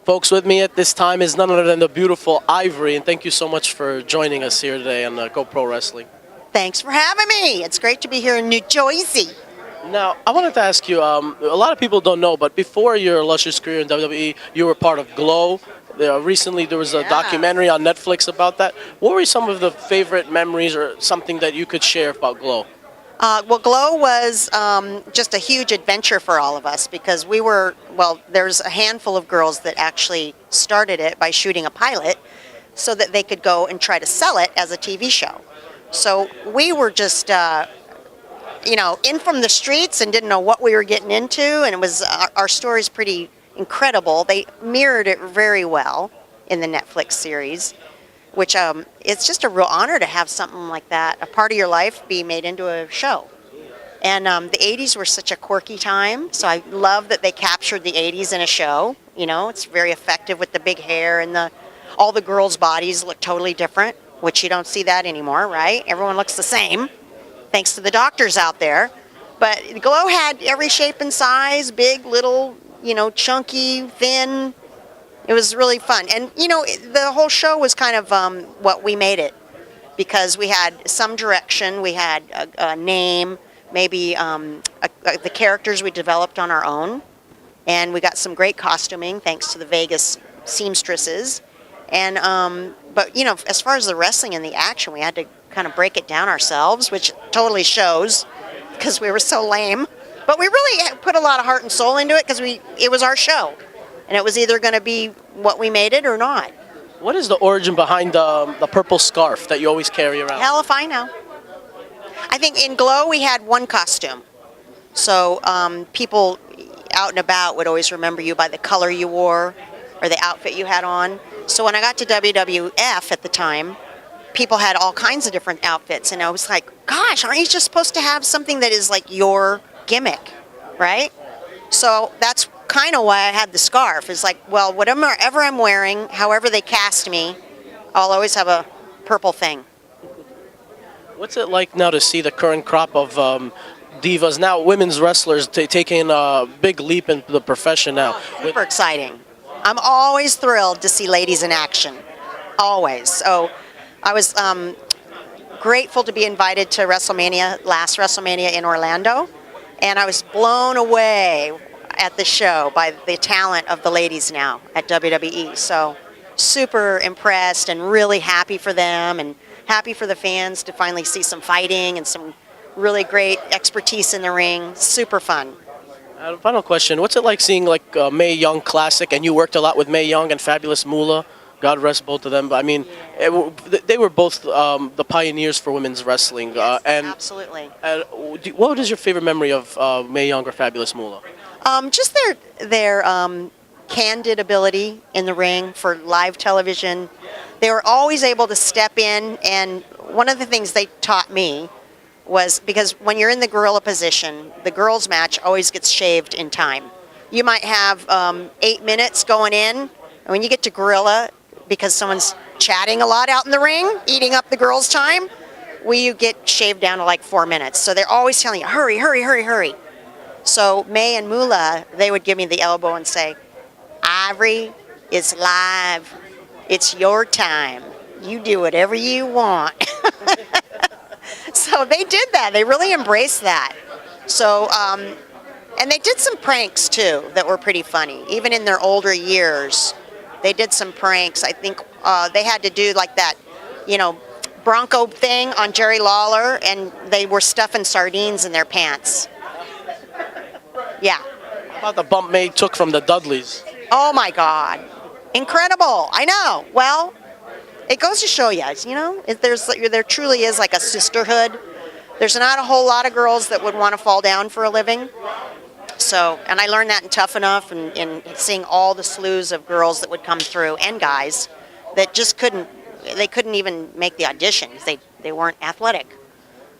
Folks, with me at this time is none other than the beautiful Ivory, and thank you so much for joining us here today on Go Pro Wrestling. Thanks for having me. It's great to be here in New Jersey. Now, I wanted to ask you, a lot of people don't know, but before your illustrious career in WWE, you were part of Glow. Recently, there was a documentary on Netflix about that. What were some of the favorite memories or something that you could share about Glow? Well, Glow was just a huge adventure for all of us because there's a handful of girls that actually started it by shooting a pilot so that they could go and try to sell it as a TV show. So we were just, in from the streets and didn't know what we were getting into, and it was our story's pretty incredible. They mirrored it very well in the Netflix series, which it's just a real honor to have something like that, a part of your life, be made into a show. And the 80s were such a quirky time, so I love that they captured the 80s in a show. You know, it's very effective with the big hair and all the girls' bodies look totally different, which you don't see that anymore, right? Everyone looks the same, thanks to the doctors out there. But Glow had every shape and size, big, little, chunky, thin. It was really fun. And, the whole show was kind of what we made it because we had some direction. We had a name, maybe the characters we developed on our own. And we got some great costuming thanks to the Vegas seamstresses. And, as far as the wrestling and the action, we had to kind of break it down ourselves, which totally shows because we were so lame. But we really put a lot of heart and soul into it because it was our show. And it was either going to be what we made it or not. What is the origin behind the purple scarf that you always carry around? Hell if I know. I think in Glow we had one costume. So people out and about would always remember you by the color you wore or the outfit you had on. So when I got to WWF at the time, people had all kinds of different outfits. And I was like, gosh, aren't you just supposed to have something that is like your gimmick, right? So that's kind of why I had the scarf. It's like, well, whatever I'm wearing, however they cast me, I'll always have a purple thing. What's it like now to see the current crop of divas, now women's wrestlers, taking a big leap into the profession now? Super exciting. I'm always thrilled to see ladies in action. Always. So I was grateful to be invited to last WrestleMania in Orlando, and I was blown away at the show by the talent of the ladies now at WWE. So super impressed and really happy for them and happy for the fans to finally see some fighting and some really great expertise in the ring. Super fun. Final question. What's it like seeing Mae Young Classic, and you worked a lot with Mae Young and Fabulous Moolah? God rest both of them. But I mean, they were both the pioneers for women's wrestling. Yes, absolutely. What is your favorite memory of Mae Young or Fabulous Moolah? Just their candid ability in the ring for live television. They were always able to step in, and one of the things they taught me was because when you're in the gorilla position, the girls' match always gets shaved in time. You might have 8 minutes going in, and when you get to gorilla, because someone's chatting a lot out in the ring, eating up the girls' time, you get shaved down to like 4 minutes. So they're always telling you, hurry, hurry, hurry, hurry. So Mae and Moolah, they would give me the elbow and say, Ivory, it's live. It's your time. You do whatever you want. So they did that. They really embraced that. So, and they did some pranks too that were pretty funny. Even in their older years, they did some pranks. I think they had to do like that, Bronco thing on Jerry Lawler, and they were stuffing sardines in their pants. Yeah. How about the bump Mae took from the Dudleys? Oh my God. Incredible. I know. Well, it goes to show you, there truly is like a sisterhood. There's not a whole lot of girls that would want to fall down for a living. So, and I learned that in Tough Enough and in seeing all the slews of girls that would come through and guys that just couldn't even make the auditions. They weren't athletic.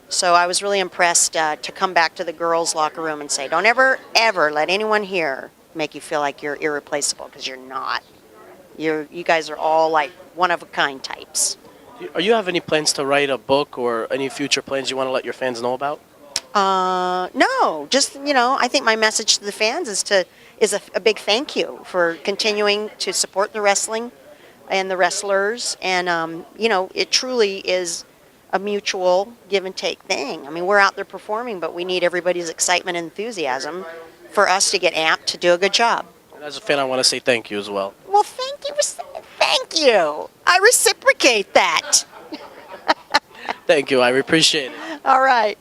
So I was really impressed to come back to the girls' locker room and say, don't ever, ever let anyone here make you feel like you're irreplaceable, because you're not. You guys are all like one-of-a-kind types. Do you have any plans to write a book or any future plans you want to let your fans know about? No, just I think my message to the fans is a big thank you for continuing to support the wrestling and the wrestlers, and it truly is a mutual give and take thing. I mean, we're out there performing, but we need everybody's excitement and enthusiasm for us to get amped to do a good job. And as a fan, I want to say thank you as well. Well, thank you. I reciprocate that. Thank you. I appreciate it. All right.